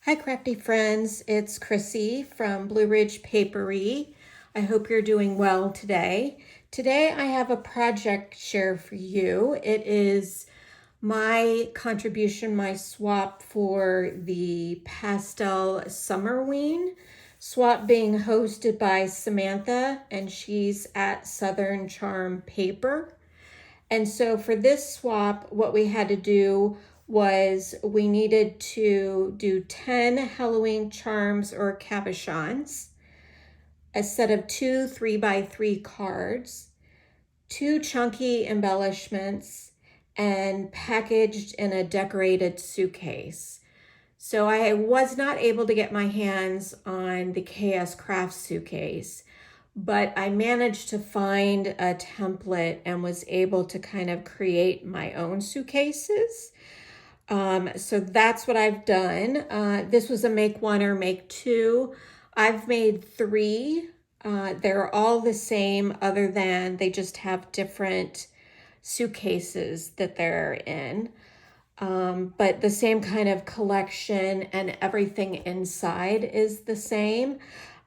Hi crafty friends, it's Chrissy from Blue Ridge Papery. I hope you're doing well today. Today I have a project share for you. It is my contribution, my swap for the Pastel Summerween. Swap being hosted by Samantha, and she's at Southern Charm Paper. And so for this swap, what we had to do was we needed to do 10 Halloween charms or cabochons, a set of 2 3x3 cards, 2 chunky embellishments, and packaged in a decorated suitcase. So I was not able to get my hands on the KS Craft suitcase, but I managed to find a template and was able to kind of create my own suitcases. So that's what I've done. This was a make one or make two. I've made 3. They're all the same other than they just have different suitcases that they're in. But the same kind of collection and everything inside is the same.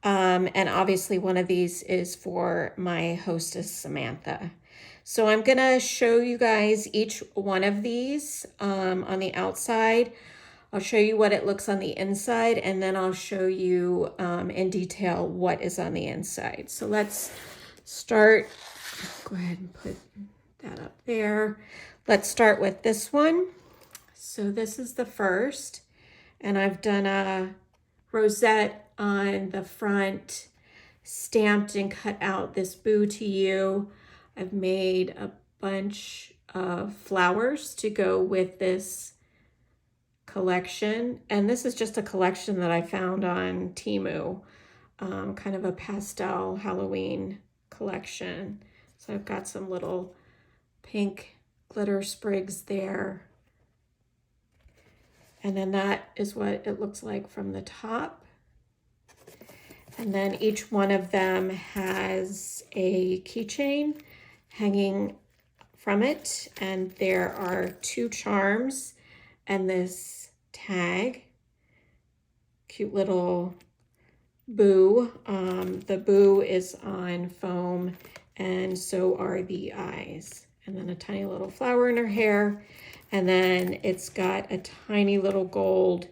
And obviously one of these is for my hostess, Samantha. So I'm gonna show you guys each one of these on the outside. I'll show you what it looks on the inside, and then I'll show you in detail what is on the inside. So let's start. Go ahead and put that up there. Let's start with this one. So this is the first, and I've done a rosette on the front, stamped and cut out this Boo to You. I've made a bunch of flowers to go with this collection, and this is just a collection that I found on Temu, kind of a pastel Halloween collection. So I've got some little pink glitter sprigs there. And then that is what it looks like from the top. And then each one of them has a keychain hanging from it. And there are 2 charms and this tag. Cute little Boo. The Boo is on foam, and so are the eyes. And then a tiny little flower in her hair. And then it's got a tiny little gold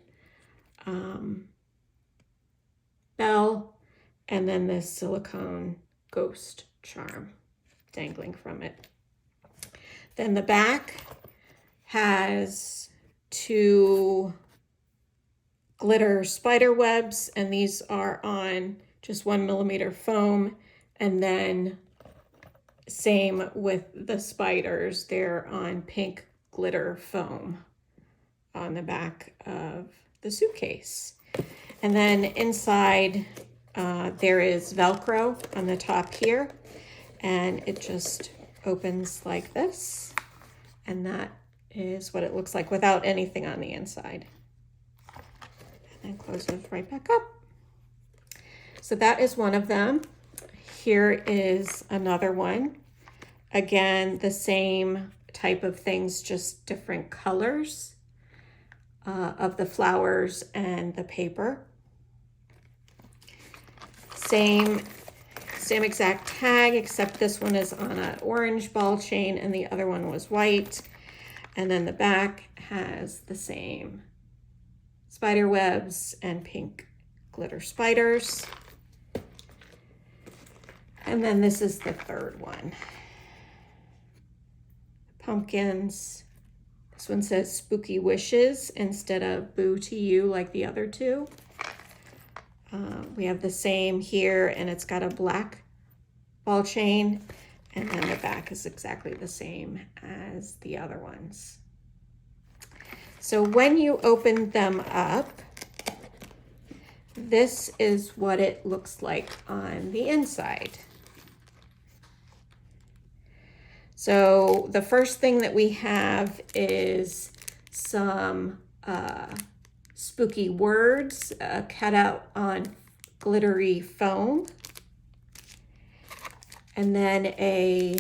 bell, and then this silicone ghost charm dangling from it. Then the back has 2 glitter spider webs, and these are on just 1mm foam. And then same with the spiders, they're on pink glitter foam on the back of the suitcase. And then inside there is Velcro on the top here, and it just opens like this, and that is what it looks like without anything on the inside. And then closes right back up. So that is one of them. Here is another one. Again, the same type of things, just different colors of the flowers and the paper. Same exact tag, except this one is on an orange ball chain and the other one was white. And then the back has the same spider webs and pink glitter spiders. And then this is the third one. Pumpkins. This one says Spooky Wishes instead of Boo to You like the other 2. We have the same here, and it's got a black ball chain, and then the back is exactly the same as the other ones. So when you open them up, this is what it looks like on the inside. So the first thing that we have is some spooky words cut out on glittery foam. And then a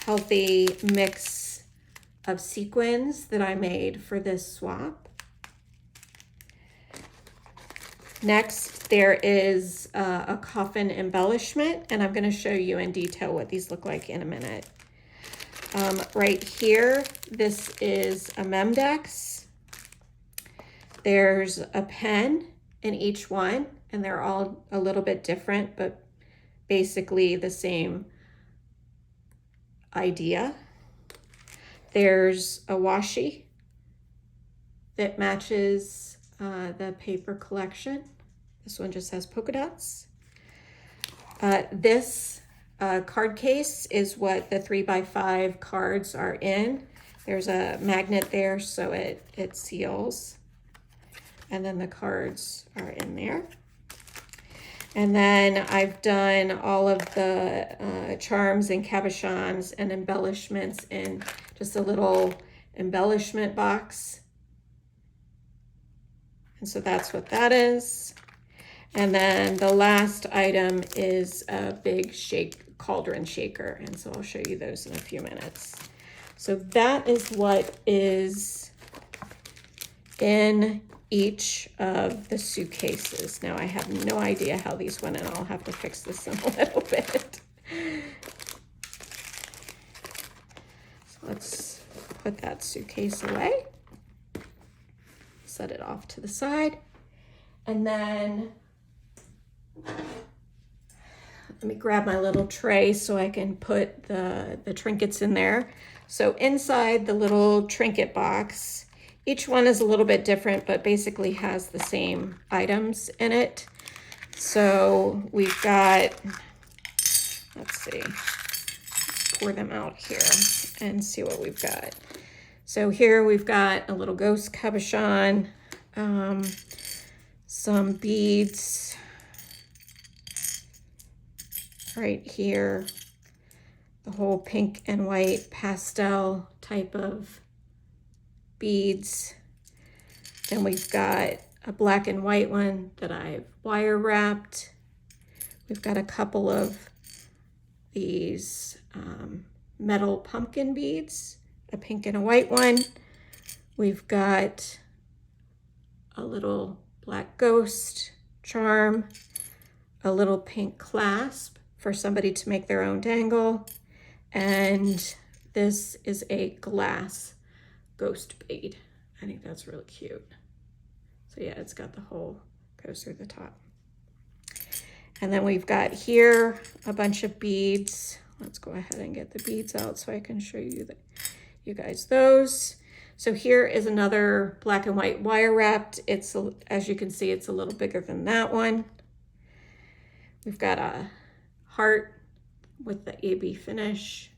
healthy mix of sequins that I made for this swap. Next, there is a coffin embellishment, and I'm going to show you in detail what these look like in a minute. Right here, this is a Memdex. There's a pen in each one, and they're all a little bit different, but basically the same idea. There's a washi that matches the paper collection. This one just has polka dots. This card case is what the 3x5 cards are in. There's a magnet there so it seals. And then the cards are in there. And then I've done all of the charms and cabochons and embellishments in just a little embellishment box. And so that's what that is. And then the last item is a big cauldron shaker. And so I'll show you those in a few minutes. So that is what is in each of the suitcases. Now I have no idea how these went, and I'll have to fix this in a little bit. So let's put that suitcase away. Set it off to the side. And then let me grab my little tray so I can put the trinkets in there. So inside the little trinket box, each one is a little bit different, but basically has the same items in it. So we've got, let's see, pour them out here and see what we've got. So here we've got a little ghost cabochon, some beads right here, the whole pink and white pastel type of beads. Then we've got a black and white one that I've wire wrapped. We've got a couple of these metal pumpkin beads, a pink and a white one. We've got a little black ghost charm, a little pink clasp for somebody to make their own dangle, and this is a glass ghost bead. I think that's really cute. So yeah, it's got the whole goes through the top. And then we've got here a bunch of beads. Let's go ahead and get the beads out so I can show you guys those. So here is another black and white wire wrapped. It's, as you can see, it's a little bigger than that one. We've got a heart with the AB finish,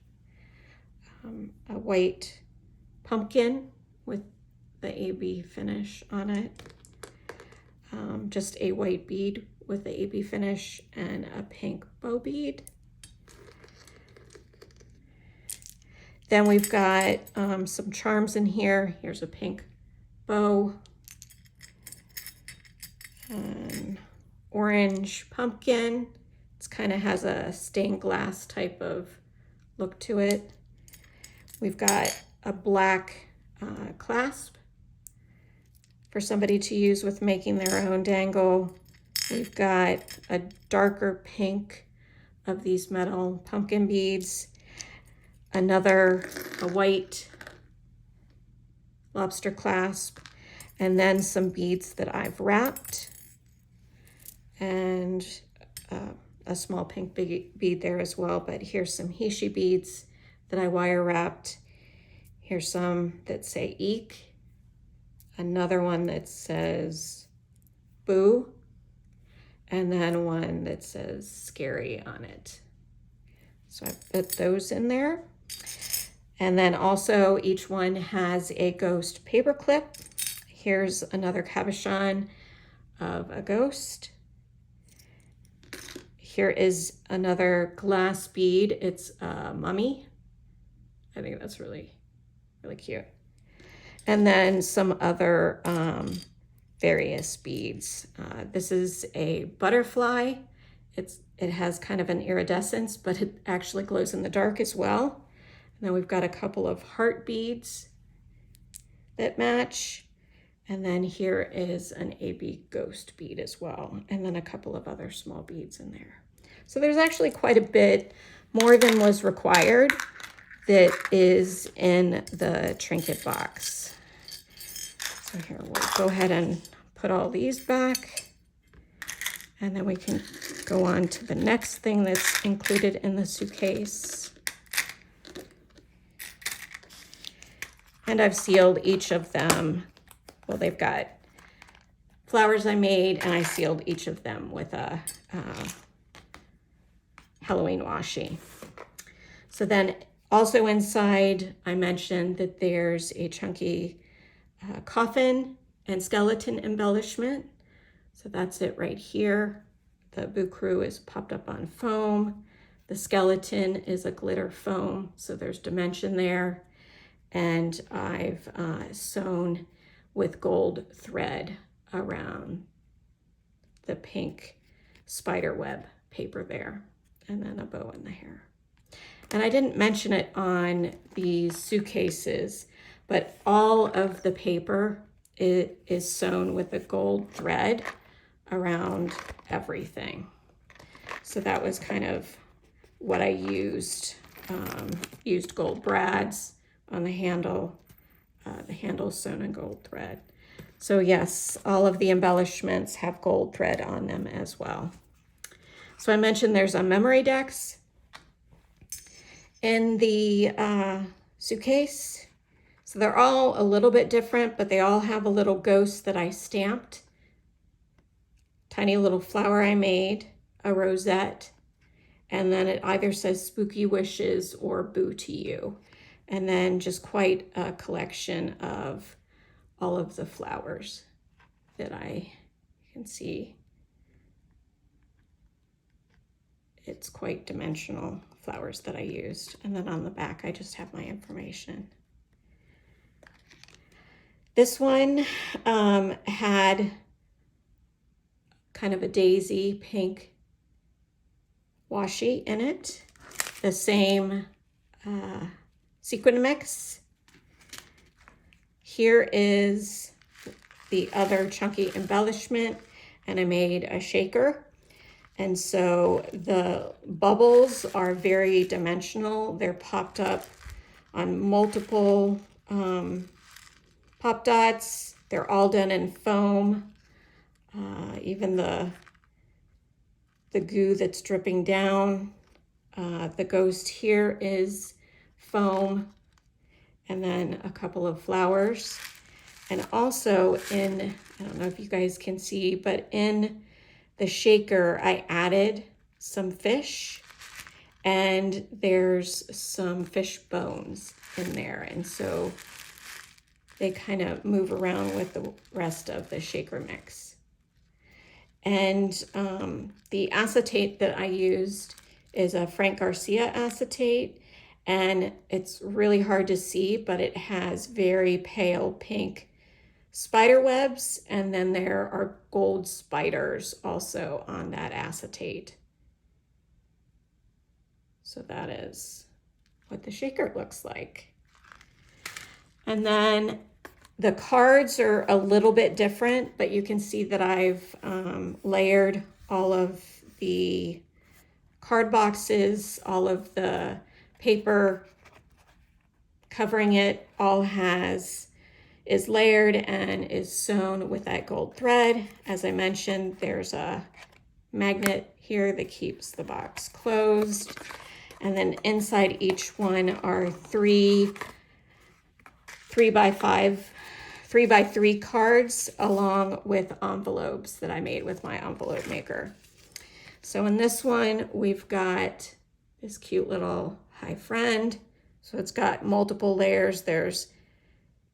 a white pumpkin with the AB finish on it, just a white bead with the AB finish, and a pink bow bead. Then we've got some charms in here. Here's a pink bow, orange pumpkin. It's kind of has a stained glass type of look to it. We've got a black clasp for somebody to use with making their own dangle. We've got a darker pink of these metal pumpkin beads, a white lobster clasp, and then some beads that I've wrapped, and a small pink bead there as well. But here's some Hishi beads that I wire wrapped. Here's some that say eek, another one that says boo, and then one that says scary on it. So I put those in there. And then also each one has a ghost paper clip. Here's another cabochon of a ghost. Here is another glass bead. It's a mummy. I think that's really, really cute. And then some other various beads. This is a butterfly. It has kind of an iridescence, but it actually glows in the dark as well. And then we've got a couple of heart beads that match. And then here is an AB ghost bead as well, and then a couple of other small beads in there. So there's actually quite a bit more than was required that is in the trinket box. So here, we'll go ahead and put all these back, and then we can go on to the next thing that's included in the suitcase. And I've sealed each of them. Well, they've got flowers I made, and I sealed each of them with a Halloween washi. So then also inside, I mentioned that there's a chunky coffin and skeleton embellishment. So that's it right here. The bucru is popped up on foam. The skeleton is a glitter foam, so there's dimension there. And I've sewn with gold thread around the pink spider web paper there, and then a bow in the hair. And I didn't mention it on these suitcases, but all of the paper is sewn with a gold thread around everything. So that was kind of what I used. Used gold brads on the handle sewn in gold thread. So yes, all of the embellishments have gold thread on them as well. So I mentioned there's a memory dex in the suitcase. So they're all a little bit different, but they all have a little ghost that I stamped. Tiny little flower I made, a rosette, and then it either says spooky wishes or boo to you. And then just quite a collection of all of the flowers that you can see. It's quite dimensional flowers that I used. And then on the back, I just have my information. This one had kind of a daisy pink washi in it. The same sequin mix. Here is the other chunky embellishment, and I made a shaker. And so the bubbles are very dimensional. They're popped up on multiple pop dots. They're all done in foam. Even the goo that's dripping down. The ghost here is foam, and then a couple of flowers. And also I don't know if you guys can see, but in the shaker, I added some fish, and there's some fish bones in there. And so they kind of move around with the rest of the shaker mix. And the acetate that I used is a Frank Garcia acetate, and it's really hard to see, but it has very pale pink spider webs, and then there are gold spiders also on that acetate. So that is what the shaker looks like. And then the cards are a little bit different, but you can see that I've layered all of the card boxes, all of the paper covering it, all is layered and is sewn with that gold thread. As I mentioned, there's a magnet here that keeps the box closed. And then inside each one are 3x3 cards, along with envelopes that I made with my envelope maker. So in this one, we've got this cute little hi friend. So it's got multiple layers. There's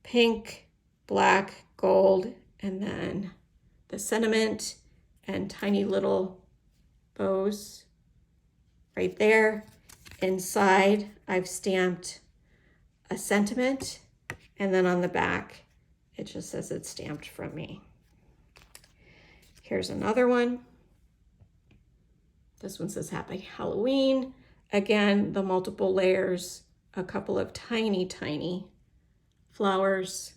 pink, black, gold, and then the sentiment and tiny little bows right there. Inside, I've stamped a sentiment, and then on the back, it just says it's stamped from me. Here's another one. This one says Happy Halloween. Again, the multiple layers, a couple of tiny, tiny flowers.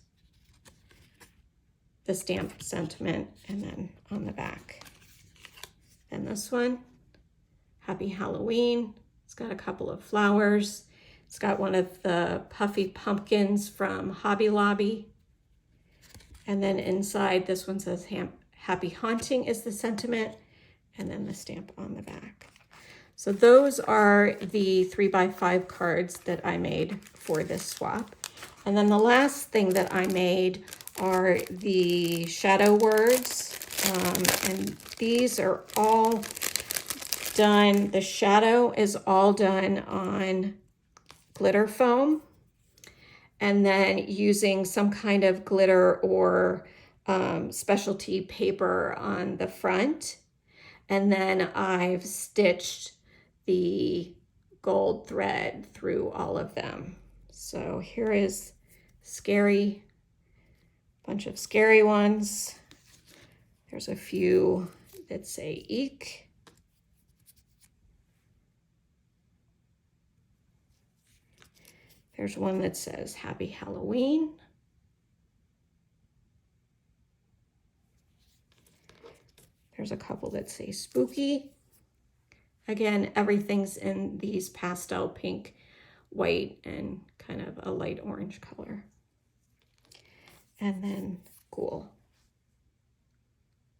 the stamp sentiment, and then on the back. And this one, Happy Halloween. It's got a couple of flowers. It's got one of the puffy pumpkins from Hobby Lobby. And then inside, this one says Happy Haunting is the sentiment, and then the stamp on the back. So those are the 3x5 cards that I made for this swap. And then the last thing that I made are the shadow words. And these are all done. The shadow is all done on glitter foam, and then using some kind of glitter or specialty paper on the front. And then I've stitched the gold thread through all of them. So here is bunch of scary ones. There's a few that say eek. There's one that says Happy Halloween. There's a couple that say spooky. Again, everything's in these pastel pink, white, and kind of a light orange color. And then ghoul.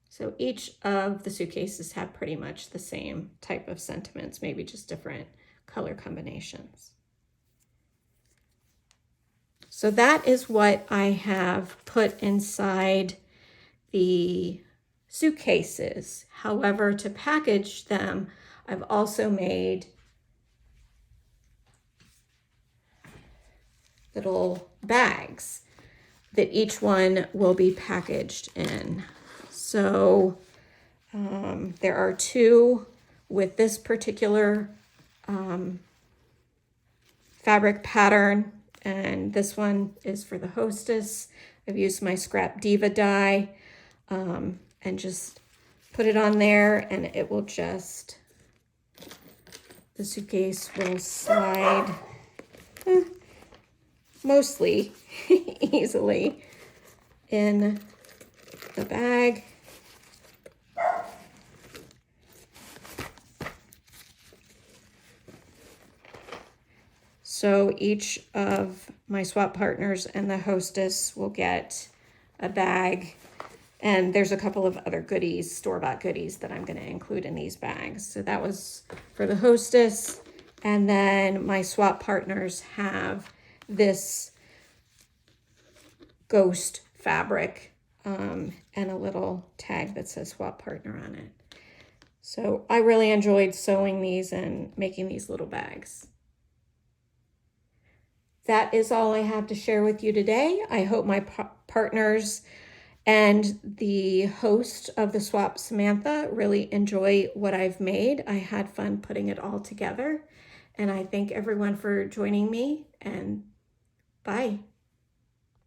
So each of the suitcases have pretty much the same type of sentiments, maybe just different color combinations. So that is what I have put inside the suitcases. However, to package them, I've also made little bags that each one will be packaged in. So there are two with this particular fabric pattern, and this one is for the hostess. I've used my Scrap Diva die and just put it on there, and it will just, the suitcase will slide mostly easily in the bag. So each of my swap partners and the hostess will get a bag, and there's a couple of other goodies, store-bought goodies, that I'm going to include in these bags. So that was for the hostess, and then my swap partners have this ghost fabric and a little tag that says swap partner on it. So I really enjoyed sewing these and making these little bags. That is all I have to share with you today. I hope my partners and the host of the swap, Samantha, really enjoy what I've made. I had fun putting it all together, and I thank everyone for joining me, and bye.